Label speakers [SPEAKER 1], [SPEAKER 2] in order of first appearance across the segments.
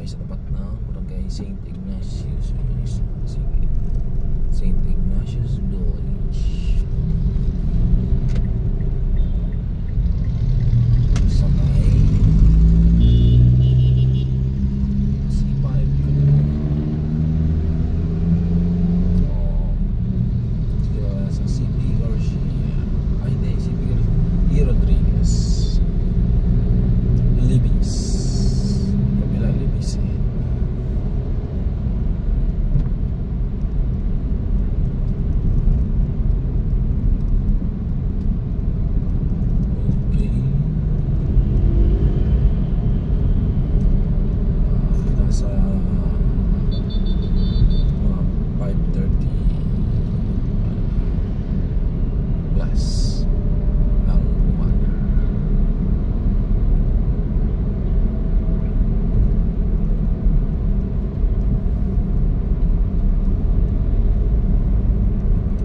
[SPEAKER 1] tayo sa tapat ng Barangay St. Ignatius St. Ignatius Village. Sakay C5 ko na. Siguro sa CP Garcia. Ay hindi, CP Garcia E. Rodriguez Libis. Kabila Libis eh. Nasa mga 5:30 plus ng umaga.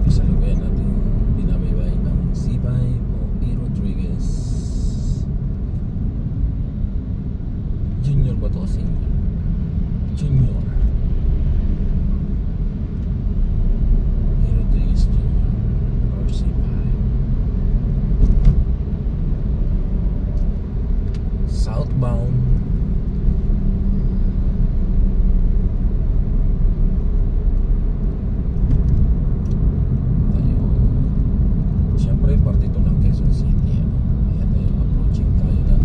[SPEAKER 1] Kasalukuyan natin binabaybay ng C5 o E. Rodriguez Junior ba ito? Senior? Junior E. Rodriguez Junior or C5 southbound. Tayo siyempre parte ito ng Quezon City, ano? Ayan tayo, approaching tayo ng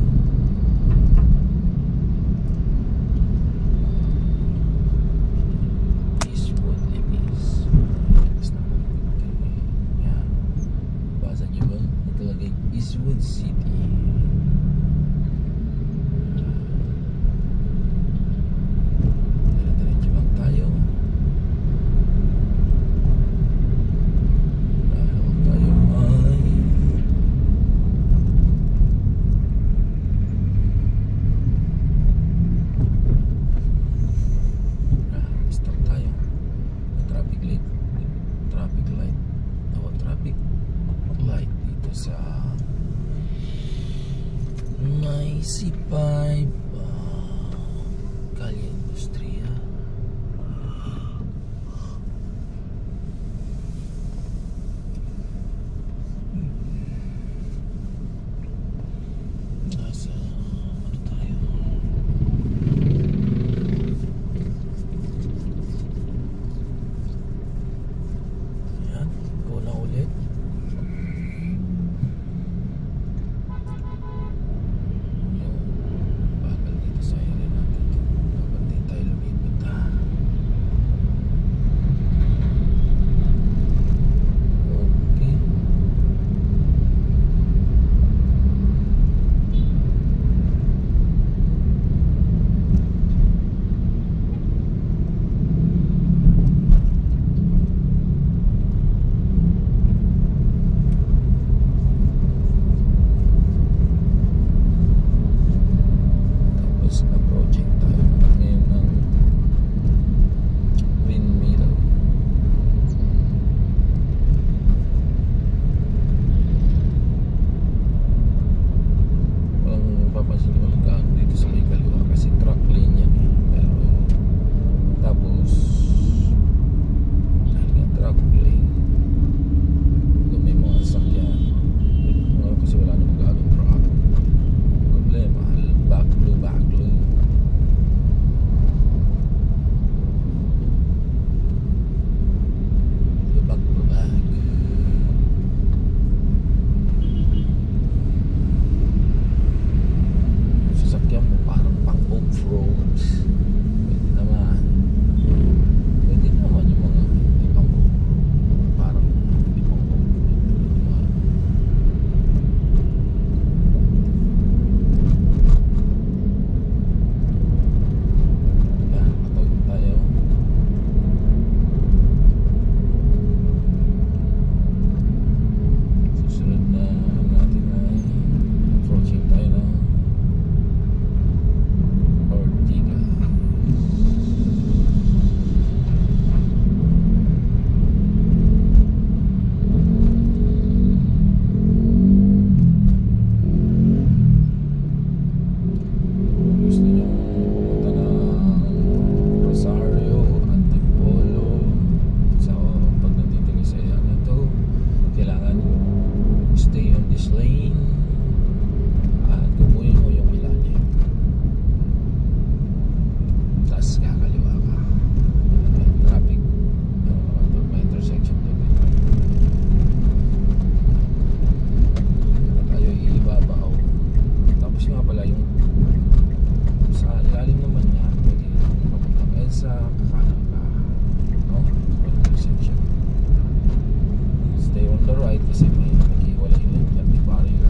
[SPEAKER 1] EDSA, kakanan ka, no? Intersection. Stay on the right kasi may naghiwalay lang dyan, may barrier.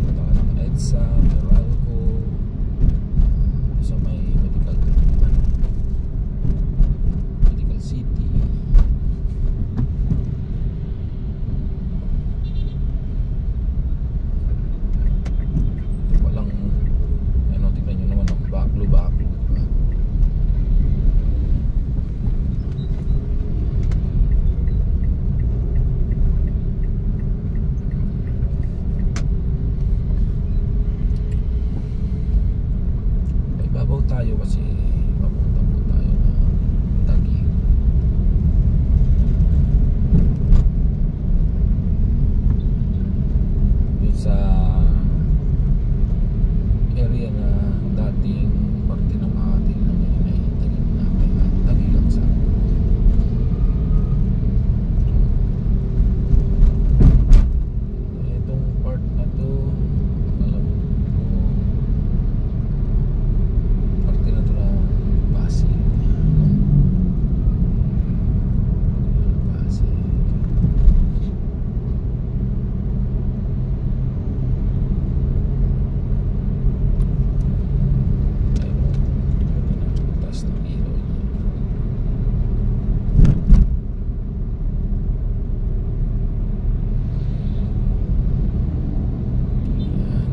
[SPEAKER 1] Punta ka ng EDSA, Meralco, sa may medical city. Walang ano, tingnan nyo naman ang baklo, diba? May babaw tayo kasi papunta po tayo na Taguig. Yun sa area na dating parte ng Makati na ngayon ay Taguig na, kaya Taguig lang sa itong part na to. Alam ko parte na to ng Pasig, no? Pasig. Taas ng ilaw niya. Ayan.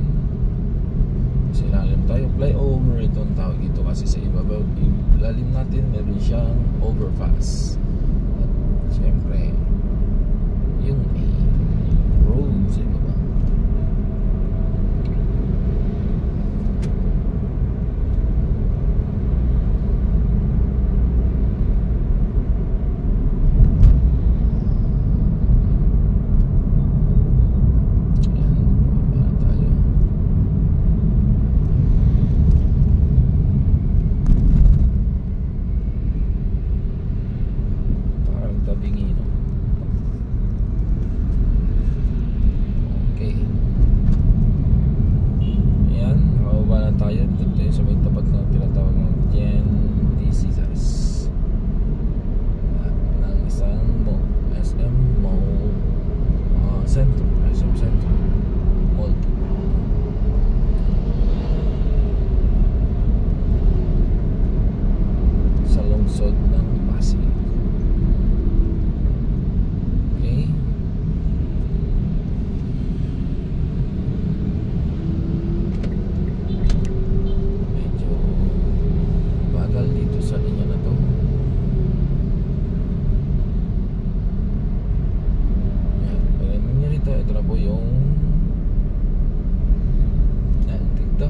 [SPEAKER 1] Sa ilalim tayo, flyover ito ang tawag dito kasi sa ibabaw, ilalim natin meron siyang overpass. At syempre yung may road sa ibabaw. Ayan, bababa tayo. Parang tabingi, no? Okay. Ayan, nakababa na tayo. Dito tayo sa may tapat ng tinatawag ng Gen DCS at ng isang mall, SM Mall Center, SM Center Mall. Sa lungsod ng Pasig. Okay. Medyo bagal dito sa linya na to. Yan, pag nyo rito, ito na po yung yan, dito.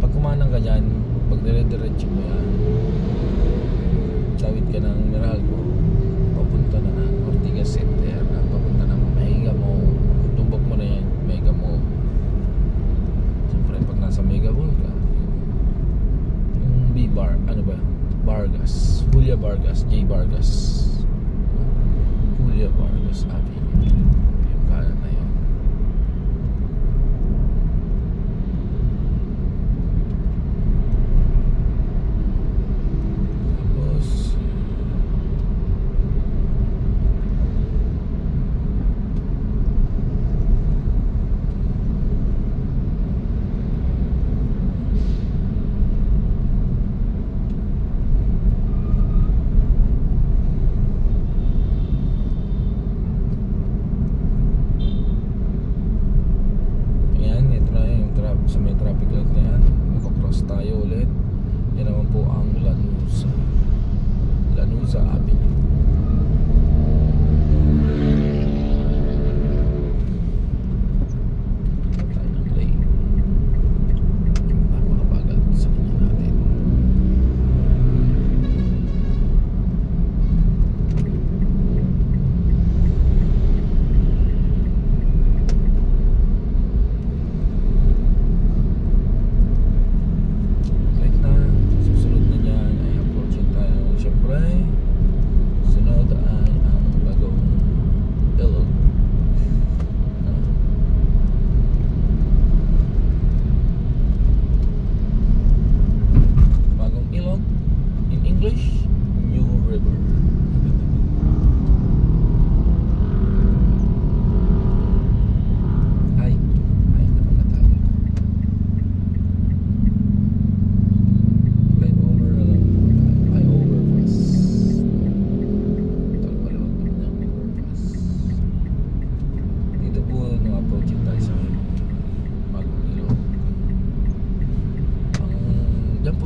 [SPEAKER 1] Pag kumanang ka dyan, pag dire-diretso mo yan, tawid ka ng Meralco, papunta na ng Ortigas Center at papunta ng Mega Mall. Tumbok mo na yan, Mega Mall. Siyempre pag nasa Mega Mall ka, yung B-Bar, ano ba? Vargas, Julia Vargas, J. Vargas, Julia Vargas Avenue, yung kanan na yun. Tapos sa may traffic light na yan, magkakross tayo ulit. Yan naman po ang Lanuza Avenue. Tayo ng lane. Napakabagal sa linya natin. Susunod na dyan ay approaching tayo, syempre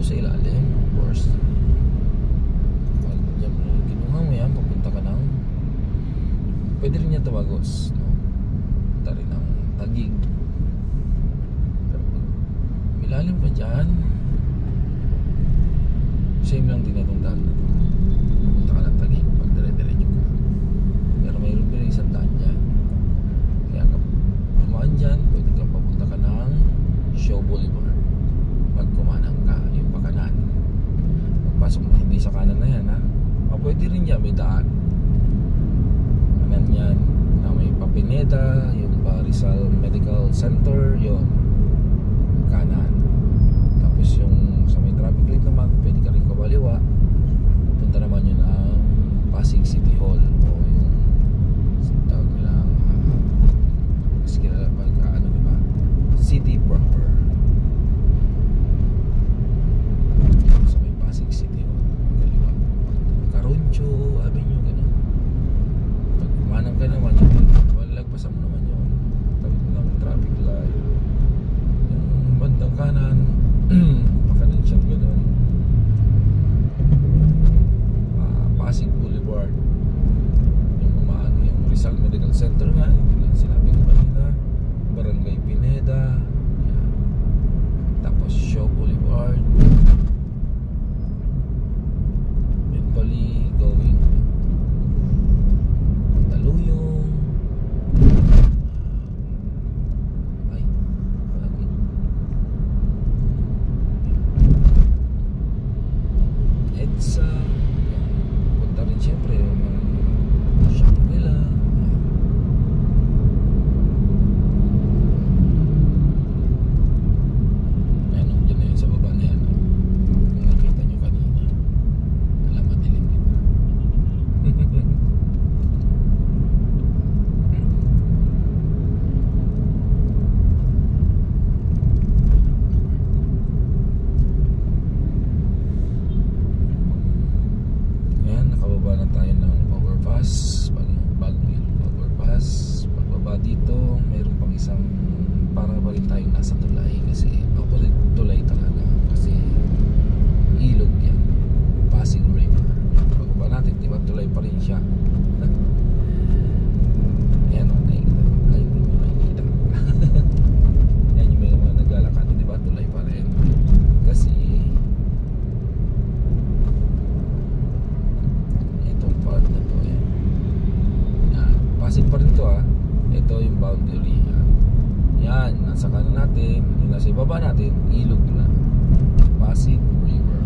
[SPEAKER 1] sa ilalim, of course. Pag kinuha mo yan, papunta ka ng, pwede rin yan Tawagos, no? Punta rin ng Taguig. Pero pag milalim pa dyan, same lang din itong daan na to. Papunta ka ng Taguig pag dire-diretso ka. Pero mayroon pa rin isang daan dyan. Kaya kapag dumaan dyan, pwede kang papunta ka ng Shaw Boulevard. Pag kumanang ka, yung pakanan. Pagpasok mo, hindi sa kanan na yan, ha? Pwede rin dyan, may daan. Kanan yan, na may Papineda, yung Rizal Medical Center, yun. Kanan. Tapos yung sa may traffic light naman, pwede ka rin kabaliwa. Punta naman yun ang Pasig City Hall. O yung tawag nilang mas kilala pagka ano, diba? City proper. Sa may Pasig City Hall, kaliwa. Caroncho Avenue, gano'n. Pag kumanang ka naman yun, lagpasan mo naman yun. Tawag ng traffic light. Yung bandang kanan, makanan siyang gano'n. Pasig Boulevard. Yung umaano, yung Rizal Medical Center nga, yung sinabi ko kanina. Barangay Pineda. Yan. Tapos Shaw Boulevard. Eventually going Mandaluyong. Ay, bakit? EDSA. Punta rin siyempre yung Shangri-La. Ayan o, dyan na yun sa baba na yan. Kung nakita nyo kanina, alam madilim, diba? Ayan, nakababa na tayo ng overpass. Bagong ilong overpass. Pagbaba dito, mayroon pang isang, parang ba rin tayong nasa tulay. Kasi opposite tulay talaga. Kasi ilog yan, Pasig River. Pagbaba natin, diba tulay pa rin siya. Ayan o, nakikita. Ay, hindi nyo nakikita. Ayan yung may mga naglalakad, diba tulay pa rin. Kasi itong part na to, yan. Pasig pa rin to, ha. Ito yung boundary, ha. Yan, nasa kanan natin, yung nasa ibaba natin, ilog na, Pasig River.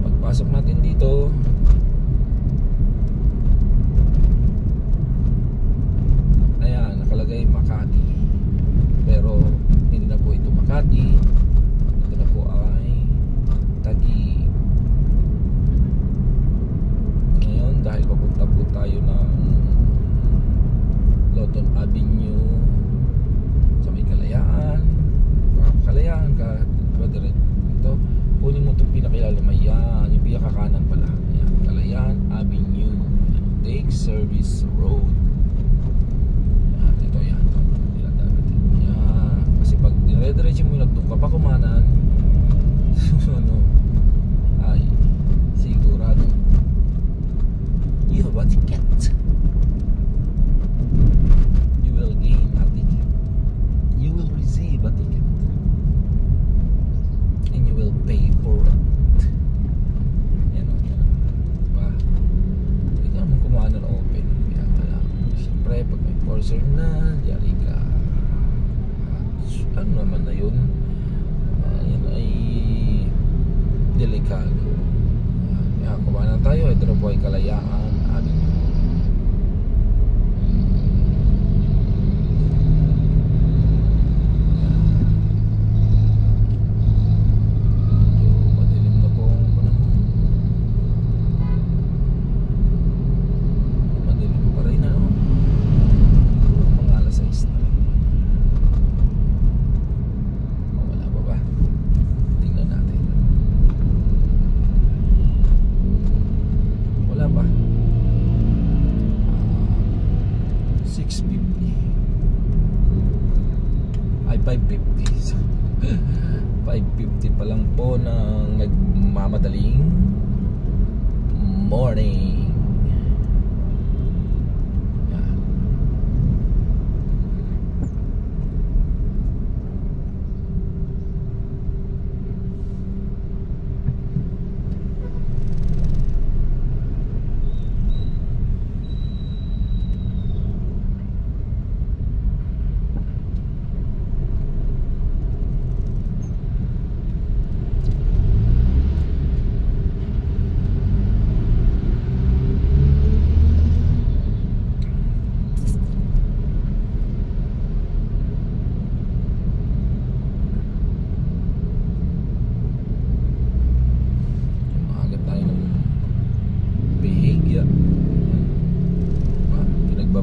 [SPEAKER 1] Pagpasok natin dito, ayan, nakalagay Makati. Pero hindi na po ito Makati. Ito na po ay Taguig. Ngayon, dahil papunta po tayo ng Lawton Avenue sa may Kalayaan. Kalayaan ka, diba ito? Kunin mo itong pinakailalim. Ayan, yung pinakakanan pala. Ayan, Kalayaan Avenue, Lake Service Road. Ayan, ito yan. Ayan, kasi pag dire-diretso mo yun, doon ka pa kumanan, ano, ay sigurado you have a ticket. You will gain a ticket. You will receive a ticket. And you will pay for it. Yan o, yan. Diba? Hindi ka naman kumanan open. Kaya alam. Siyempre, pag may enforcer na, yari ka. Ano naman na yun? Yan ay delikado. Kaya kumanan tayo. Ito na po ay Kalayaan Avenue. 5:50 pa lang po ng nagmamadaling morning. Yan.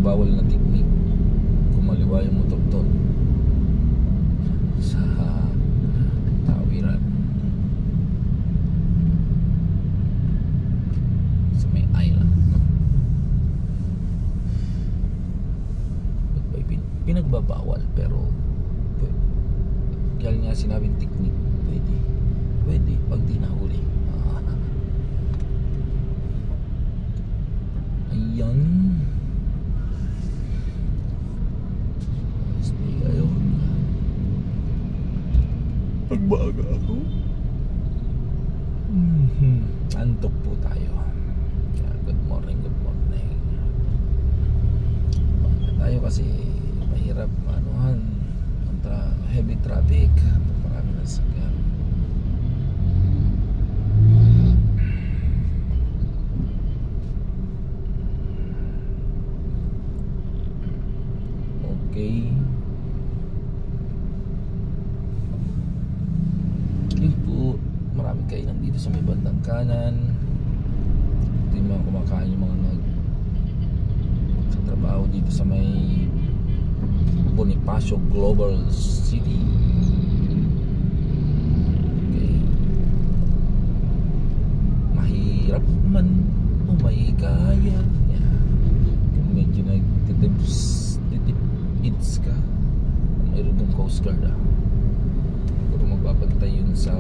[SPEAKER 1] Bawal na teknik kumaliwa yung motor doon sa tawiran sa may island, no? Ba't ba pinagbabawal? Pero kaya nga sinabing teknik, pwede pag di nahuli. Ayan. Pagbaga ako. Antok po tayo. Good morning, good morning. Baga tayo kasi mahirap anuhan kontra heavy traffic. Marami na sakyan. Okay. Maraming kainan dito sa may bandang kanan. Ito yung mga kumakain, yung mga sa trabaho dito sa may Bonifacio Global City. Okay. Mahirap man o may kaya. Yeah. Kung medyo nagtitip-its ka, mayroon ng Coast Guard pero magbabantay yun sa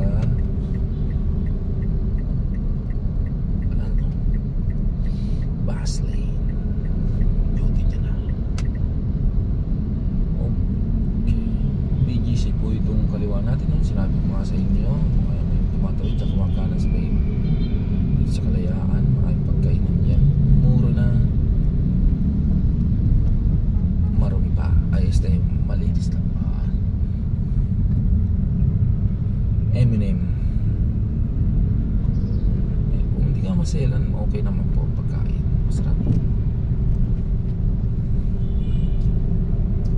[SPEAKER 1] bus lane. Duty niya na. Okay. BGC po itong kaliwa natin. Sinabi ko nga sa inyo, mga may tumatawid sa kumakanan sa may dito sa Kalayaan. Maraming pagkainan yan. Muro na. Marumi pa. Ayos na yung malinis lang. Eminem. Kung hindi ka maselan, okay naman po ang pagkain. Masarap.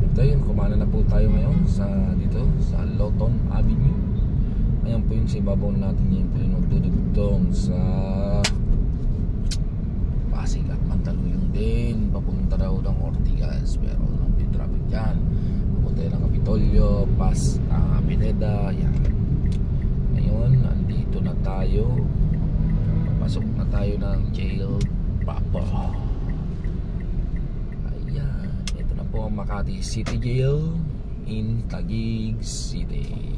[SPEAKER 1] Ito yun, kumana na po tayo ngayon sa dito sa Lawton Avenue. Ayan po yung sa ibabaw natin. Yan po yung nagdudugtong sa Pasig at Mandaluyong din. Papunta daw ng Ortigas, pero may traffic dyan. Papunta yun ng Kapitolyo, Pineda. Yan. Ngayon, andito na tayo. Pasok na tayo ng jail proper. Ayan, ito na po ang Makati City Jail in Taguig City.